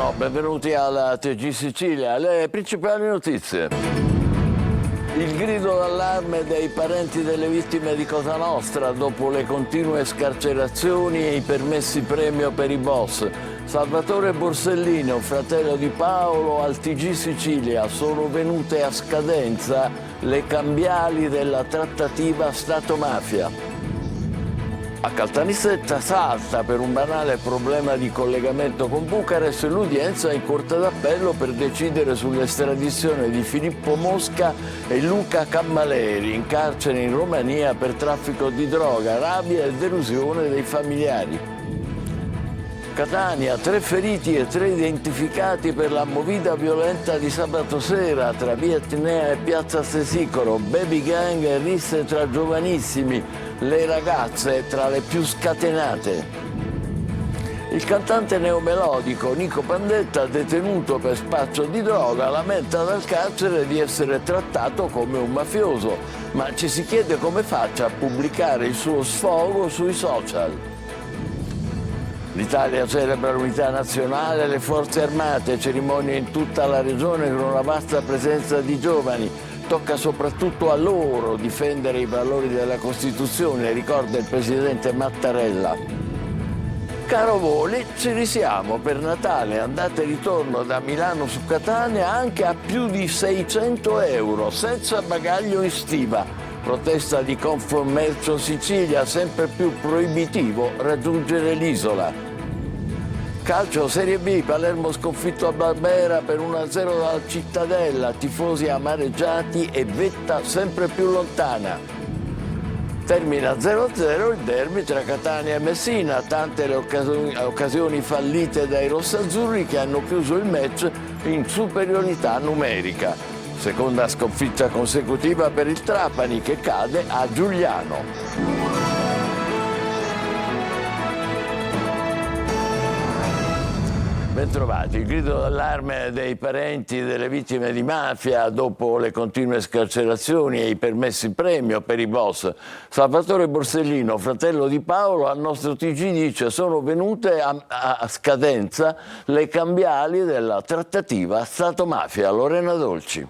Buongiorno, benvenuti alla TG Sicilia. Le principali notizie. Il grido d'allarme dei parenti delle vittime di Cosa Nostra dopo le continue scarcerazioni e i permessi premio per i boss. Salvatore Borsellino, fratello di Paolo, al TG Sicilia. Sono venute a scadenza le cambiali della trattativa Stato-mafia. A Caltanissetta salta per un banale problema di collegamento con Bucarest l'udienza in Corte d'Appello per decidere sull'estradizione di Filippo Mosca e Luca Cammaleri, in carcere in Romania per traffico di droga, rabbia e delusione dei familiari. Catania, 3 feriti e 3 identificati per la movida violenta di sabato sera tra via Etnea e piazza Stesicoro, baby gang e risse tra giovanissimi, le ragazze tra le più scatenate. Il cantante neomelodico Nico Pandetta, detenuto per spaccio di droga, lamenta dal carcere di essere trattato come un mafioso, ma ci si chiede come faccia a pubblicare il suo sfogo sui social. L'Italia celebra l'unità nazionale e le forze armate, cerimonia in tutta la regione con una vasta presenza di giovani. Tocca soprattutto a loro difendere i valori della Costituzione, ricorda il presidente Mattarella. Caro voli, ci risiamo per Natale, andata e ritorno da Milano su Catania anche a più di 600 euro, senza bagaglio in stiva. Protesta di Confcommercio Sicilia, sempre più proibitivo raggiungere l'isola. Calcio Serie B, Palermo sconfitto a Barbera per 1-0 dalla Cittadella, tifosi amareggiati e vetta sempre più lontana. Termina 0-0 il derby tra Catania e Messina, tante le occasioni fallite dai rossazzurri che hanno chiuso il match in superiorità numerica. Seconda sconfitta consecutiva per il Trapani che cade a Giuliano. Bentrovati. Il grido d'allarme dei parenti delle vittime di mafia dopo le continue scarcerazioni e i permessi premio per i boss. Salvatore Borsellino, fratello di Paolo, al nostro TG dice: sono venute a scadenza le cambiali della trattativa Stato-mafia. Lorena Dolci.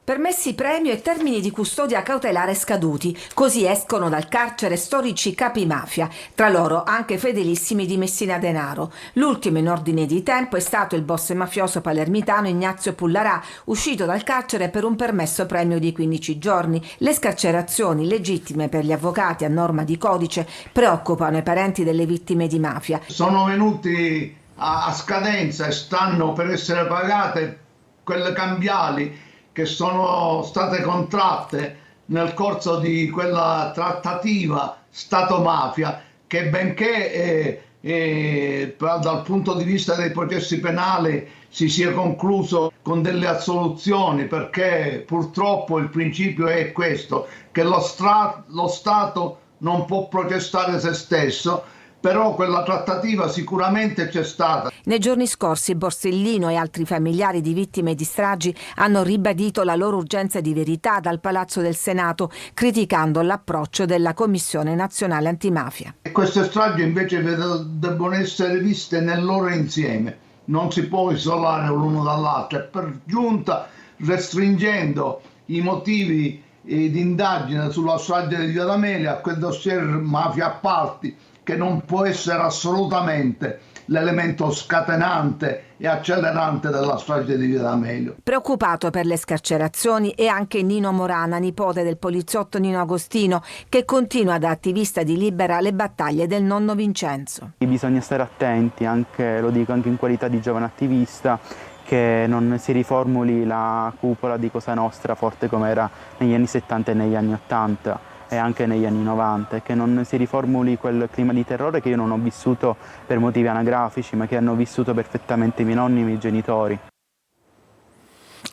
Permessi premio e termini di custodia cautelare scaduti, così escono dal carcere storici capi mafia, tra loro anche fedelissimi di Messina Denaro. L'ultimo in ordine di tempo è stato il boss mafioso palermitano Ignazio Pullarà, uscito dal carcere per un permesso premio di 15 giorni. Le scarcerazioni, legittime per gli avvocati a norma di codice, preoccupano i parenti delle vittime di mafia. Sono venuti a scadenza e stanno per essere pagate quelle cambiali che sono state contratte nel corso di quella trattativa Stato-mafia che, benché dal punto di vista dei processi penali si sia concluso con delle assoluzioni, perché purtroppo il principio è questo, che lo Stato non può processare se stesso, però quella trattativa sicuramente c'è stata. Nei giorni scorsi Borsellino e altri familiari di vittime di stragi hanno ribadito la loro urgenza di verità dal Palazzo del Senato, criticando l'approccio della Commissione Nazionale Antimafia. E queste stragi invece debbono essere viste nel loro insieme, non si può isolare l'uno dall'altro, e per giunta restringendo i motivi di indagine sulla strage di Via d'Amelio a quel dossier mafia a parti, che non può essere assolutamente l'elemento scatenante e accelerante della strage di Via D'Amelio. Preoccupato per le scarcerazioni è anche Nino Morana, nipote del poliziotto Nino Agostino, che continua da attivista di Libera le battaglie del nonno Vincenzo. Bisogna stare attenti, anche, lo dico anche in qualità di giovane attivista, che non si riformuli la cupola di Cosa Nostra forte come era negli anni 70 e negli anni 80. E anche negli anni 90, che non si riformuli quel clima di terrore che io non ho vissuto per motivi anagrafici, ma che hanno vissuto perfettamente i miei nonni e i miei genitori.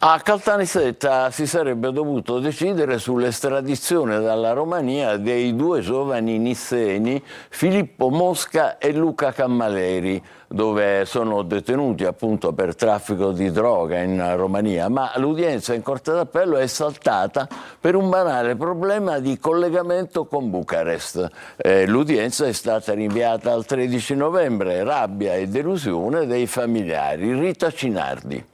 A Caltanissetta si sarebbe dovuto decidere sull'estradizione dalla Romania dei due giovani nisseni, Filippo Mosca e Luca Cammalleri, dove sono detenuti appunto per traffico di droga in Romania, ma l'udienza in Corte d'Appello è saltata per un banale problema di collegamento con Bucarest. L'udienza è stata rinviata al 13 novembre, rabbia e delusione dei familiari. Rita Cinardi.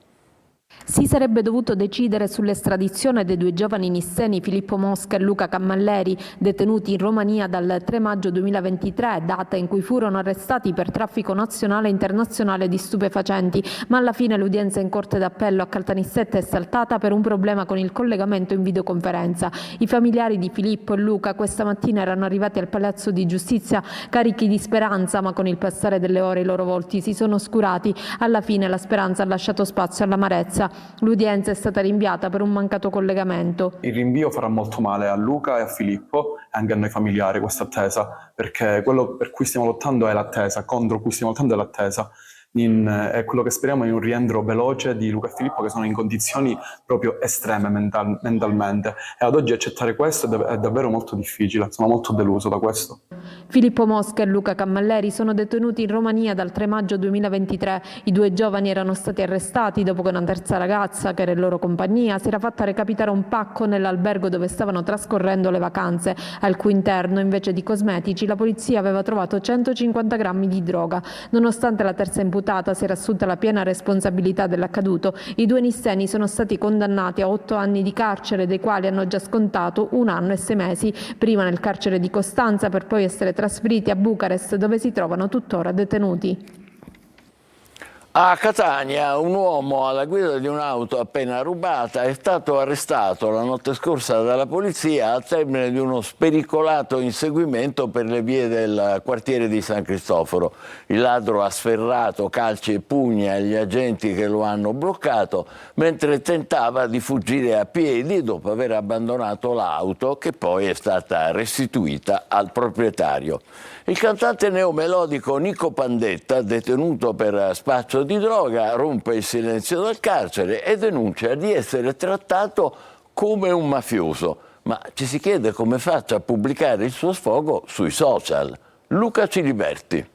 Si sarebbe dovuto decidere sull'estradizione dei due giovani nisseni Filippo Mosca e Luca Cammalleri, detenuti in Romania dal 3 maggio 2023, data in cui furono arrestati per traffico nazionale e internazionale di stupefacenti, ma alla fine l'udienza in Corte d'Appello a Caltanissetta è saltata per un problema con il collegamento in videoconferenza. I familiari di Filippo e Luca questa mattina erano arrivati al Palazzo di Giustizia carichi di speranza, ma con il passare delle ore i loro volti si sono oscurati. Alla fine la speranza ha lasciato spazio all'amarezza. L'udienza è stata rinviata per un mancato collegamento. Il rinvio farà molto male a Luca e a Filippo e anche a noi familiari questa attesa, perché quello per cui stiamo lottando è l'attesa, contro cui stiamo lottando è l'attesa. E quello che speriamo è un rientro veloce di Luca e Filippo, che sono in condizioni proprio estreme mentalmente, e ad oggi accettare questo è davvero molto difficile. Sono molto deluso da questo. Filippo Mosca e Luca Cammalleri sono detenuti in Romania dal 3 maggio 2023. I due giovani erano stati arrestati dopo che una terza ragazza, che era in loro compagnia, si era fatta recapitare un pacco nell'albergo dove stavano trascorrendo le vacanze, al cui interno, invece di cosmetici, la polizia aveva trovato 150 grammi di droga. Nonostante la terza imputata si era assunta la piena responsabilità dell'accaduto, i due nisseni sono stati condannati a 8 anni di carcere, dei quali hanno già scontato 1 anno e 6 mesi, prima nel carcere di Costanza per poi essere trasferiti a Bucarest, dove si trovano tuttora detenuti. A Catania un uomo alla guida di un'auto appena rubata è stato arrestato la notte scorsa dalla polizia al termine di uno spericolato inseguimento per le vie del quartiere di San Cristoforo. Il ladro ha sferrato calci e pugni agli agenti che lo hanno bloccato mentre tentava di fuggire a piedi dopo aver abbandonato l'auto, che poi è stata restituita al proprietario. Il cantante neomelodico Nico Pandetta, detenuto per spaccio di droga, rompe il silenzio del carcere e denuncia di essere trattato come un mafioso. Ma ci si chiede come faccia a pubblicare il suo sfogo sui social. Luca Ciliberti.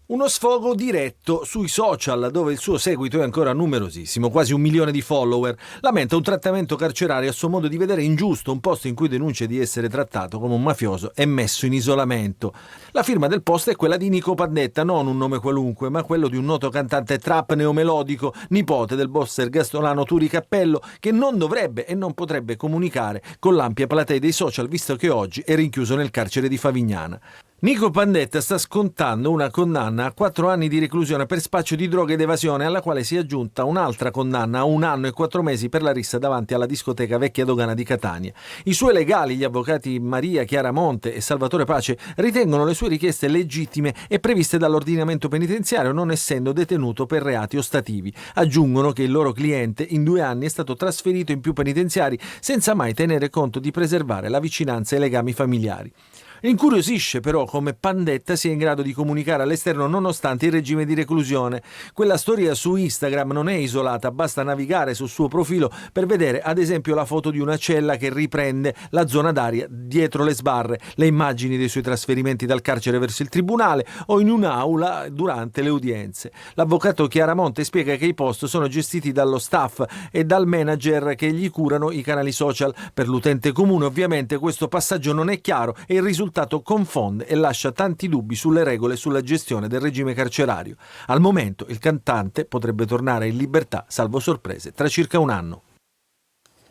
Uno sfogo diretto sui social, dove il suo seguito è ancora numerosissimo, quasi 1 milione di follower. Lamenta un trattamento carcerario a suo modo di vedere ingiusto, un post in cui denuncia di essere trattato come un mafioso e messo in isolamento. La firma del post è quella di Nico Pandetta, non un nome qualunque, ma quello di un noto cantante trap neomelodico, nipote del boss ergastolano Turi Cappello, che non dovrebbe e non potrebbe comunicare con l'ampia platea dei social, visto che oggi è rinchiuso nel carcere di Favignana. Nico Pandetta sta scontando una condanna a 4 anni di reclusione per spaccio di droga ed evasione, alla quale si è aggiunta un'altra condanna a 1 anno e 4 mesi per la rissa davanti alla discoteca Vecchia Dogana di Catania. I suoi legali, gli avvocati Maria Chiara Monte e Salvatore Pace, ritengono le sue richieste legittime e previste dall'ordinamento penitenziario, non essendo detenuto per reati ostativi. Aggiungono che il loro cliente in 2 anni è stato trasferito in più penitenziari senza mai tenere conto di preservare la vicinanza e i legami familiari. Incuriosisce però come Pandetta sia in grado di comunicare all'esterno nonostante il regime di reclusione. Quella storia su Instagram non è isolata, basta navigare sul suo profilo per vedere ad esempio la foto di una cella che riprende la zona d'aria dietro le sbarre, le immagini dei suoi trasferimenti dal carcere verso il tribunale o in un'aula durante le udienze. L'avvocato Chiaramonte spiega che i post sono gestiti dallo staff e dal manager che gli curano i canali social. Per l'utente comune ovviamente questo passaggio non è chiaro e il risultato confonde e lascia tanti dubbi sulle regole e sulla gestione del regime carcerario. Al momento il cantante potrebbe tornare in libertà, salvo sorprese, tra circa 1 anno.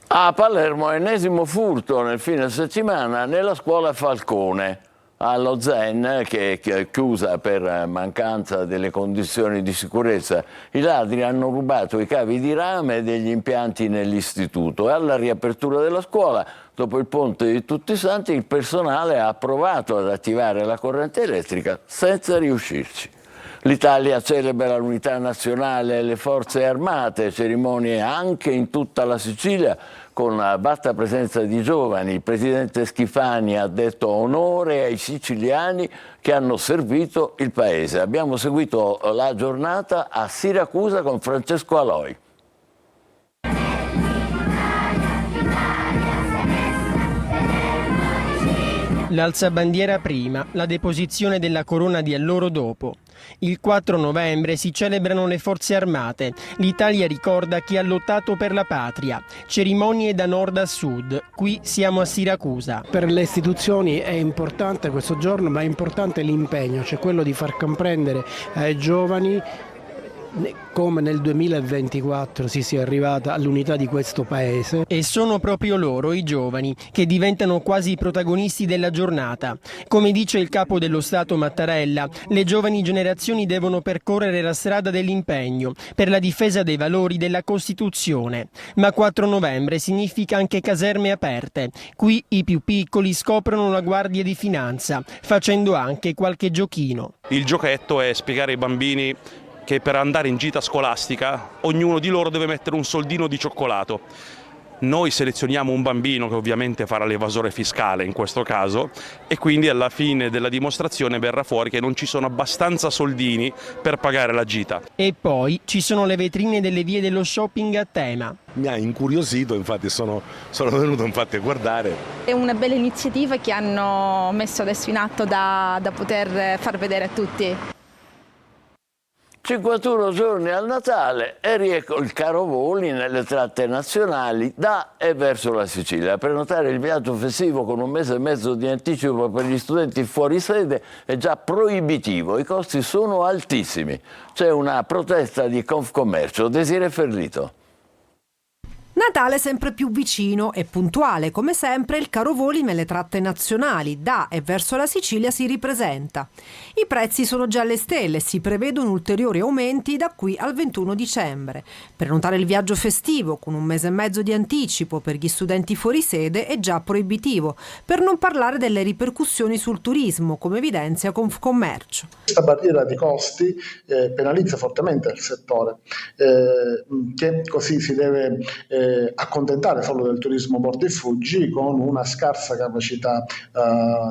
A Palermo ennesimo furto nel fine settimana nella scuola Falcone. Allo Zen, che è chiusa per mancanza delle condizioni di sicurezza, i ladri hanno rubato i cavi di rame degli impianti nell'istituto e alla riapertura della scuola, dopo il ponte di Tutti i Santi, il personale ha provato ad attivare la corrente elettrica senza riuscirci. L'Italia celebra l'unità nazionale e le forze armate, cerimonie anche in tutta la Sicilia con la vasta presenza di giovani. Il presidente Schifani ha detto onore ai siciliani che hanno servito il paese. Abbiamo seguito la giornata a Siracusa con Francesco Aloi. L'alzabandiera prima, la deposizione della corona di alloro dopo. Il 4 novembre si celebrano le forze armate. L'Italia ricorda chi ha lottato per la patria. Cerimonie da nord a sud. Qui siamo a Siracusa. Per le istituzioni è importante questo giorno, ma è importante l'impegno, cioè quello di far comprendere ai giovani come nel 2024 si sia arrivata all'unità di questo paese. E sono proprio loro, i giovani, che diventano quasi i protagonisti della giornata. Come dice il capo dello Stato Mattarella, le giovani generazioni devono percorrere la strada dell'impegno per la difesa dei valori della Costituzione. Ma 4 novembre significa anche caserme aperte. Qui i più piccoli scoprono la Guardia di Finanza, facendo anche qualche giochino. Il giochetto è spiegare ai bambini che per andare in gita scolastica ognuno di loro deve mettere un soldino di cioccolato. Noi selezioniamo un bambino che ovviamente farà l'evasore fiscale in questo caso e quindi alla fine della dimostrazione verrà fuori che non ci sono abbastanza soldini per pagare la gita. E poi ci sono le vetrine delle vie dello shopping a tema. Mi ha incuriosito, infatti sono venuto a guardare. È una bella iniziativa che hanno messo adesso in atto da poter far vedere a tutti. 51 giorni al Natale e riecco il caro voli nelle tratte nazionali da e verso la Sicilia. Prenotare il viaggio festivo con un mese e mezzo di anticipo per gli studenti fuori sede è già proibitivo, i costi sono altissimi. C'è una protesta di Confcommercio. Desiree Ferlito. Natale sempre più vicino e puntuale, come sempre il caro voli nelle tratte nazionali da e verso la Sicilia si ripresenta. I prezzi sono già alle stelle e si prevedono ulteriori aumenti da qui al 21 dicembre. Prenotare il viaggio festivo con un mese e mezzo di anticipo per gli studenti fuori sede è già proibitivo, per non parlare delle ripercussioni sul turismo, come evidenzia Confcommercio. Questa barriera di costi penalizza fortemente il settore, che così si deve accontentare solo del turismo mordi e fuggi con una scarsa capacità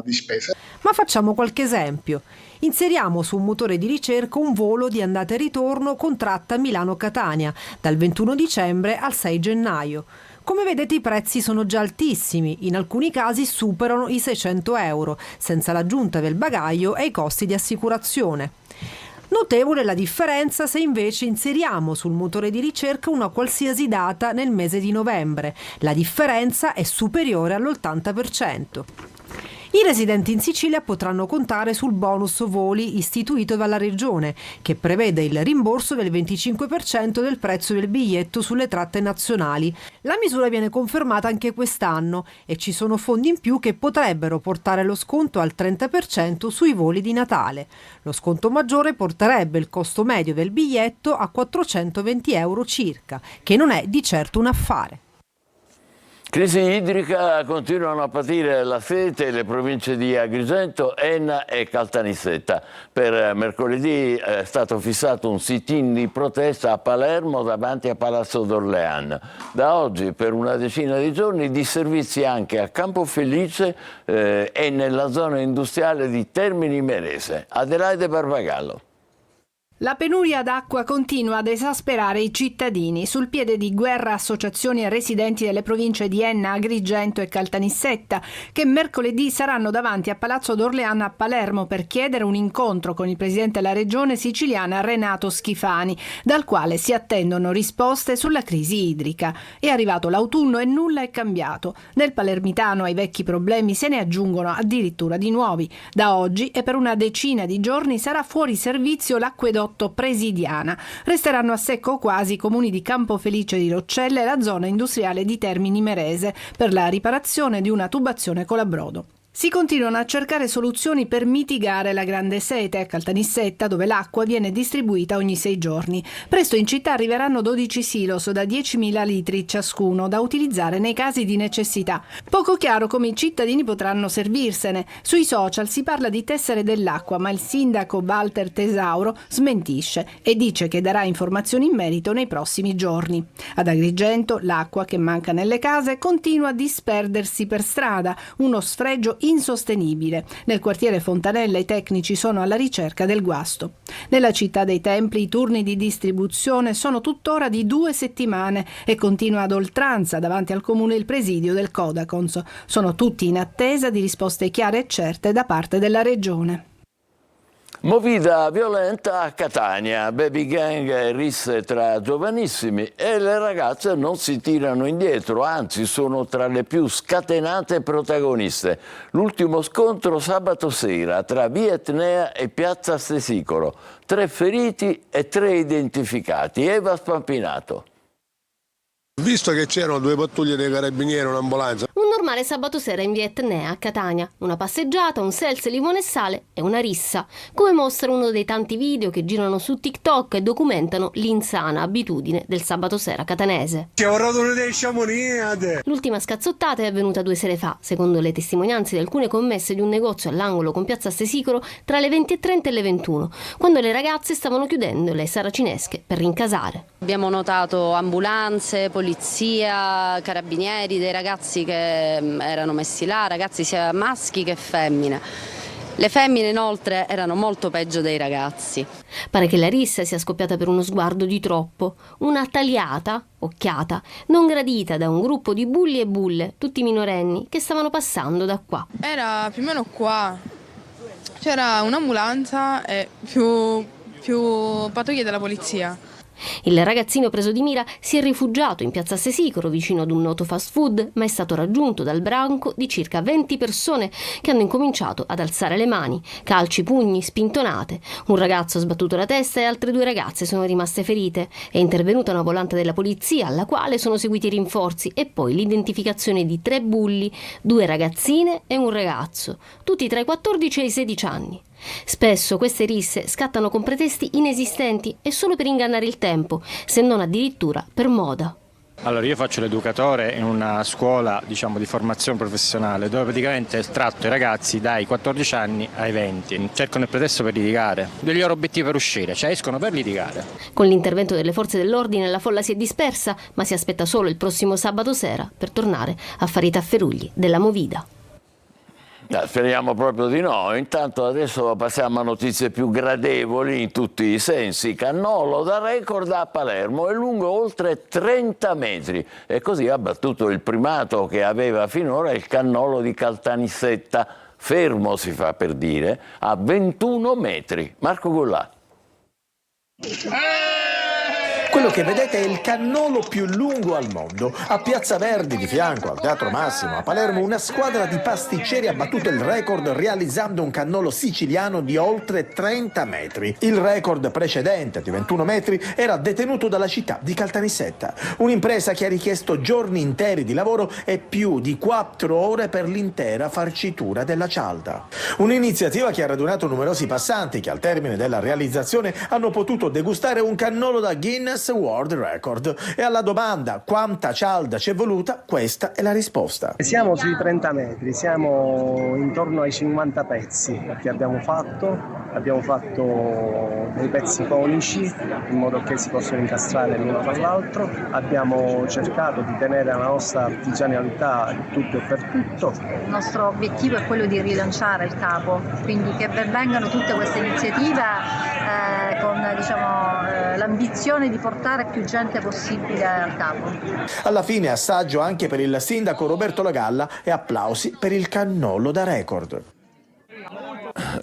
di spesa. Ma facciamo qualche esempio. Inseriamo su un motore di ricerca un volo di andata e ritorno con tratta Milano-Catania dal 21 dicembre al 6 gennaio. Come vedete i prezzi sono già altissimi, in alcuni casi superano i 600 euro, senza l'aggiunta del bagaglio e i costi di assicurazione. Notevole la differenza se invece inseriamo sul motore di ricerca una qualsiasi data nel mese di novembre. La differenza è superiore all'80%. I residenti in Sicilia potranno contare sul bonus voli istituito dalla Regione, che prevede il rimborso del 25% del prezzo del biglietto sulle tratte nazionali. La misura viene confermata anche quest'anno e ci sono fondi in più che potrebbero portare lo sconto al 30% sui voli di Natale. Lo sconto maggiore porterebbe il costo medio del biglietto a 420 euro circa, che non è di certo un affare. Crisi idrica, continuano a patire la sete le province di Agrigento, Enna e Caltanissetta. Per mercoledì è stato fissato un sit-in di protesta a Palermo davanti a Palazzo d'Orléans. Da oggi per una decina di giorni disservizi anche a Campofelice e nella zona industriale di Termini Imerese. Adelaide Barbagallo. La penuria d'acqua continua ad esasperare i cittadini. Sul piede di guerra associazioni e residenti delle province di Enna, Agrigento e Caltanissetta, che mercoledì saranno davanti a Palazzo d'Orléans a Palermo per chiedere un incontro con il presidente della regione siciliana Renato Schifani, dal quale si attendono risposte sulla crisi idrica. È arrivato l'autunno e nulla è cambiato. Nel palermitano ai vecchi problemi se ne aggiungono addirittura di nuovi. Da oggi e per una decina di giorni sarà fuori servizio l'acquedotto Presidiana. Resteranno a secco quasi i comuni di Campofelice di Roccelle e la zona industriale di Termini Imerese per la riparazione di una tubazione colabrodo. Si continuano a cercare soluzioni per mitigare la grande sete a Caltanissetta, dove l'acqua viene distribuita ogni 6 giorni. Presto in città arriveranno 12 silos da 10.000 litri ciascuno da utilizzare nei casi di necessità. Poco chiaro come i cittadini potranno servirsene. Sui social si parla di tessere dell'acqua, ma il sindaco Walter Tesauro smentisce e dice che darà informazioni in merito nei prossimi giorni. Ad Agrigento l'acqua che manca nelle case continua a disperdersi per strada, uno sfregio insostenibile. Nel quartiere Fontanella i tecnici sono alla ricerca del guasto. Nella città dei Templi i turni di distribuzione sono tuttora di 2 settimane e continua ad oltranza davanti al comune il presidio del Codacons. Sono tutti in attesa di risposte chiare e certe da parte della regione. Movida violenta a Catania, baby gang e risse tra giovanissimi e le ragazze non si tirano indietro, anzi sono tra le più scatenate protagoniste. L'ultimo scontro sabato sera tra via Etnea e piazza Stesicoro, 3 feriti e 3 identificati. Eva Spampinato. Visto che c'erano 2 pattuglie dei carabinieri e un'ambulanza. Un normale sabato sera in via Etnea a Catania, una passeggiata, un selfie, limone e sale e una rissa, come mostra uno dei tanti video che girano su TikTok e documentano l'insana abitudine del sabato sera catanese. L'ultima scazzottata è avvenuta 2 sere fa, secondo le testimonianze di alcune commesse di un negozio all'angolo con piazza Stesicoro tra le 20:30 e le 21, quando le ragazze stavano chiudendo le saracinesche per rincasare. Abbiamo notato ambulanze, polizia, carabinieri, dei ragazzi che erano messi là, ragazzi sia maschi che femmine. Le femmine inoltre erano molto peggio dei ragazzi. Pare che la rissa sia scoppiata per uno sguardo di troppo, una tagliata, occhiata, non gradita da un gruppo di bulli e bulle, tutti minorenni, che stavano passando da qua. Era più o meno qua, c'era un'ambulanza e più pattuglie della polizia. Il ragazzino preso di mira si è rifugiato in piazza Stesicoro vicino ad un noto fast food, ma è stato raggiunto dal branco di circa 20 persone che hanno incominciato ad alzare le mani, calci, pugni, spintonate. Un ragazzo ha sbattuto la testa e altre 2 ragazze sono rimaste ferite. È intervenuta una volante della polizia alla quale sono seguiti i rinforzi e poi l'identificazione di 3 bulli, 2 ragazzine e un ragazzo, tutti tra i 14 e i 16 anni. Spesso queste risse scattano con pretesti inesistenti e solo per ingannare il tempo, se non addirittura per moda. Allora, io faccio l'educatore in una scuola, diciamo, di formazione professionale, dove praticamente tratto i ragazzi dai 14 anni ai 20. Cercano il pretesto per litigare, degli loro obiettivi per uscire, cioè escono per litigare. Con l'intervento delle forze dell'ordine la folla si è dispersa, ma si aspetta solo il prossimo sabato sera per tornare a fare i tafferugli della movida. Speriamo proprio di no. Intanto adesso passiamo a notizie più gradevoli in tutti i sensi. Cannolo da record a Palermo è lungo oltre 30 metri e così ha battuto il primato che aveva finora il cannolo di Caltanissetta, fermo si fa per dire, a 21 metri. Marco Gullà. Quello che vedete è il cannolo più lungo al mondo. A Piazza Verdi, di fianco al Teatro Massimo, a Palermo, una squadra di pasticceri ha battuto il record realizzando un cannolo siciliano di oltre 30 metri. Il record precedente, di 21 metri, era detenuto dalla città di Caltanissetta. Un'impresa che ha richiesto giorni interi di lavoro e più di 4 ore per l'intera farcitura della cialda. Un'iniziativa che ha radunato numerosi passanti che al termine della realizzazione hanno potuto degustare un cannolo da Guinness World Record. E alla domanda quanta cialda ci è voluta, questa è la risposta. Siamo sui 30 metri, siamo intorno ai 50 pezzi che abbiamo fatto dei pezzi conici in modo che si possano incastrare l'uno tra l'altro, abbiamo cercato di tenere la nostra artigianalità tutto e per tutto. Il nostro obiettivo è quello di rilanciare il capo, quindi che ben vengano tutte queste iniziative con l'ambizione di portare più gente possibile al capo. Alla fine assaggio anche per il sindaco Roberto Lagalla e applausi per il cannolo da record.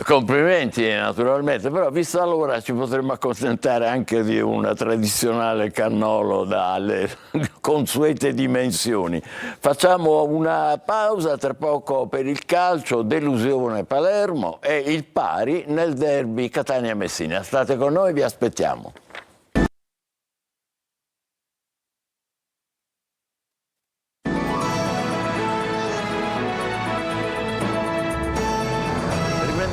Complimenti naturalmente, però vista l'ora ci potremmo accontentare anche di un tradizionale cannolo dalle consuete dimensioni. Facciamo una pausa, tra poco per il calcio, delusione Palermo e il pari nel derby Catania-Messina. State con noi, vi aspettiamo.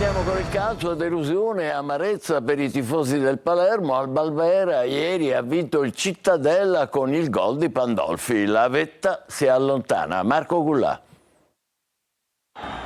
Andiamo con il calcio, delusione e amarezza per i tifosi del Palermo. Al Balbera ieri ha vinto il Cittadella con il gol di Pandolfi. La vetta si allontana. Marco Gullà.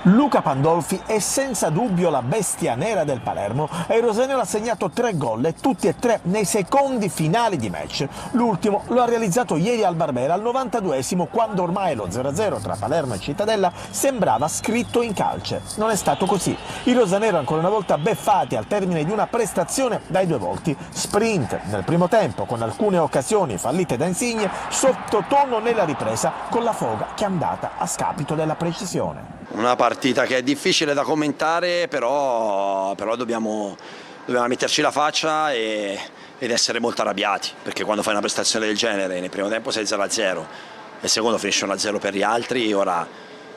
Luca Pandolfi è senza dubbio la bestia nera del Palermo e il rosanero ha segnato 3 gol e tutti e 3 nei secondi finali di match. L'ultimo lo ha realizzato ieri al Barbera al 92esimo, quando ormai lo 0-0 tra Palermo e Cittadella sembrava scritto in calce. Non è stato così. I rosanero ancora una volta beffati al termine di una prestazione dai 2 volti. Sprint nel primo tempo con alcune occasioni fallite da Insigne, sottotono nella ripresa con la foga che è andata a scapito della precisione. Una partita che è difficile da commentare, però dobbiamo metterci la faccia ed essere molto arrabbiati, perché quando fai una prestazione del genere nel primo tempo sei 0-0 e il secondo finisce 1-0 per gli altri, ora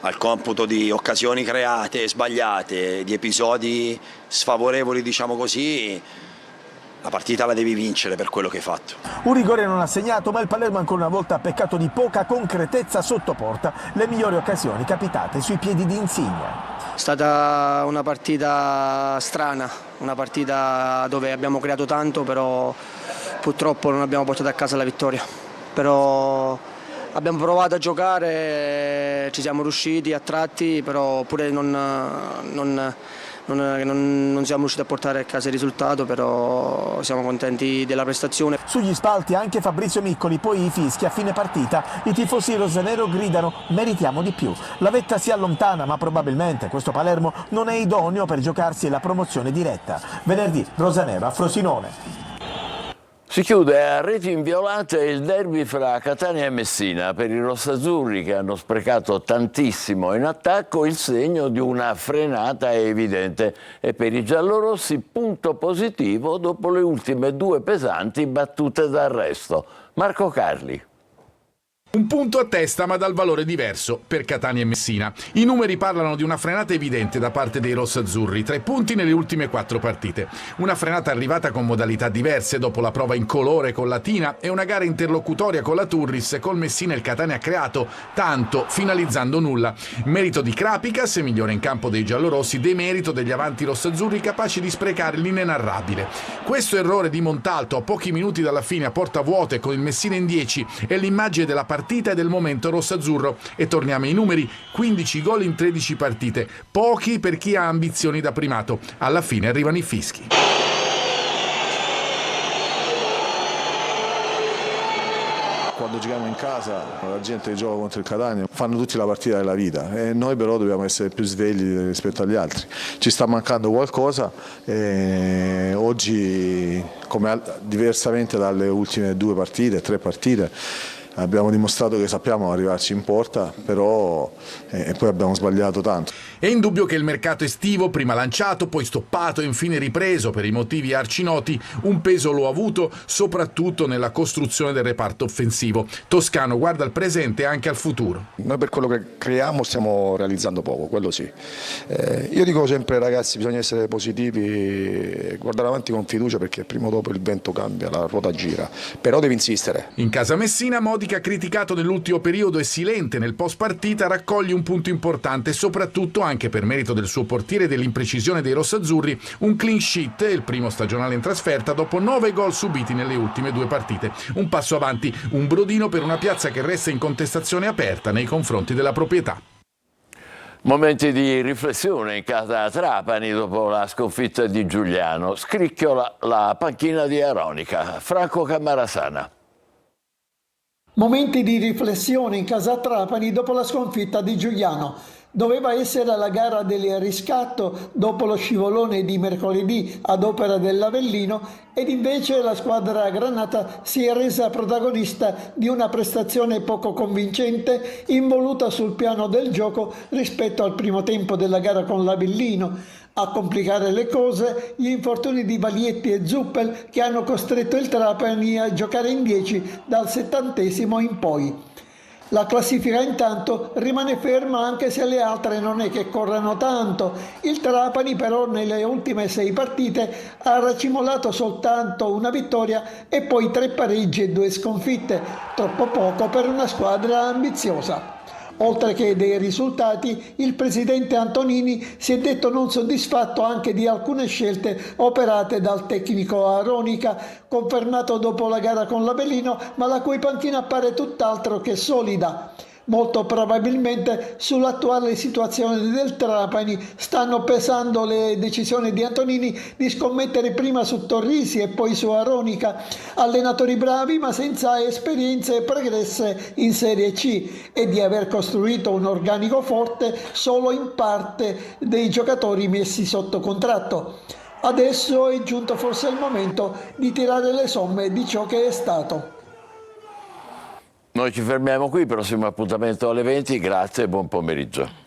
al computo di occasioni create, sbagliate, di episodi sfavorevoli, diciamo così, la partita la devi vincere per quello che hai fatto. Un rigore non ha segnato, ma il Palermo ancora una volta ha peccato di poca concretezza sotto porta, le migliori occasioni capitate sui piedi di Insigne. È stata una partita strana, una partita dove abbiamo creato tanto, però purtroppo non abbiamo portato a casa la vittoria. Però abbiamo provato a giocare, ci siamo riusciti a tratti, però pure non siamo riusciti a portare a casa il risultato, però siamo contenti della prestazione. Sugli spalti anche Fabrizio Miccoli, poi i fischi a fine partita. I tifosi rosanero gridano meritiamo di più. La vetta si allontana, ma probabilmente questo Palermo non è idoneo per giocarsi la promozione diretta. Venerdì rosanero a Frosinone. Si chiude a reti inviolate il derby fra Catania e Messina. Per i rossazzurri, che hanno sprecato tantissimo in attacco, il segno di una frenata è evidente, e per i giallorossi punto positivo dopo le ultime 2 pesanti battute d'arresto. Marco Carli. Un punto a testa, ma dal valore diverso per Catania e Messina. I numeri parlano di una frenata evidente da parte dei rossazzurri, 3 punti nelle ultime 4 partite. Una frenata arrivata con modalità diverse dopo la prova incolore con Latina e una gara interlocutoria con la Turris. Col Messina il Catania ha creato tanto, finalizzando nulla. Merito di Krapicas, migliore in campo dei giallorossi, demerito degli avanti rossazzurri capaci di sprecare l'inenarrabile. Questo errore di Montalto a pochi minuti dalla fine a porta vuote con il Messina in 10 è l'immagine della partita e del momento rossazzurro. E torniamo ai numeri: 15 gol in 13 partite, pochi per chi ha ambizioni da primato. Alla fine arrivano i fischi. Quando giochiamo in casa, la gente che gioca contro il Catania fanno tutti la partita della vita, e noi però dobbiamo essere più svegli rispetto agli altri. Ci sta mancando qualcosa e oggi, diversamente dalle ultime 2 partite, 3 partite, abbiamo dimostrato che sappiamo arrivarci in porta, però poi abbiamo sbagliato tanto. È indubbio che il mercato estivo, prima lanciato, poi stoppato e infine ripreso per i motivi arcinoti, un peso lo ha avuto soprattutto nella costruzione del reparto offensivo. Toscano guarda al presente e anche al futuro. Noi per quello che creiamo stiamo realizzando poco, quello sì. Io dico sempre, ragazzi, bisogna essere positivi e guardare avanti con fiducia, perché prima o dopo il vento cambia, la ruota gira, però devi insistere. In casa Messina, Modica, criticato nell'ultimo periodo e silente nel post partita, raccoglie un punto importante, soprattutto anche per merito del suo portiere e dell'imprecisione dei rossazzurri, un clean sheet, il primo stagionale in trasferta dopo 9 gol subiti nelle ultime 2 partite. Un passo avanti, un brodino per una piazza che resta in contestazione aperta nei confronti della proprietà. Momenti di riflessione in casa Trapani dopo la sconfitta di Giuliano. Scricchiola la panchina di Aronica. Franco Camarasana. Momenti di riflessione in casa Trapani dopo la sconfitta di Giuliano. Doveva essere la gara del riscatto dopo lo scivolone di mercoledì ad opera dell'Avellino, ed invece la squadra granata si è resa protagonista di una prestazione poco convincente, involuta sul piano del gioco rispetto al primo tempo della gara con l'Avellino. A complicare le cose gli infortuni di Balietti e Zuppel, che hanno costretto il Trapani a giocare in 10 dal 70° in poi. La classifica intanto rimane ferma, anche se le altre non è che corrano tanto. Il Trapani però nelle ultime 6 partite ha racimolato soltanto una vittoria e poi 3 pareggi e 2 sconfitte, troppo poco per una squadra ambiziosa. Oltre che dei risultati, il presidente Antonini si è detto non soddisfatto anche di alcune scelte operate dal tecnico Aronica, confermato dopo la gara con l'Avellino, ma la cui panchina appare tutt'altro che solida. Molto probabilmente sull'attuale situazione del Trapani stanno pesando le decisioni di Antonini di scommettere prima su Torrisi e poi su Aronica, allenatori bravi ma senza esperienze pregresse in Serie C, e di aver costruito un organico forte solo in parte dei giocatori messi sotto contratto. Adesso è giunto forse il momento di tirare le somme di ciò che è stato. Noi ci fermiamo qui, prossimo appuntamento alle 20, grazie e buon pomeriggio.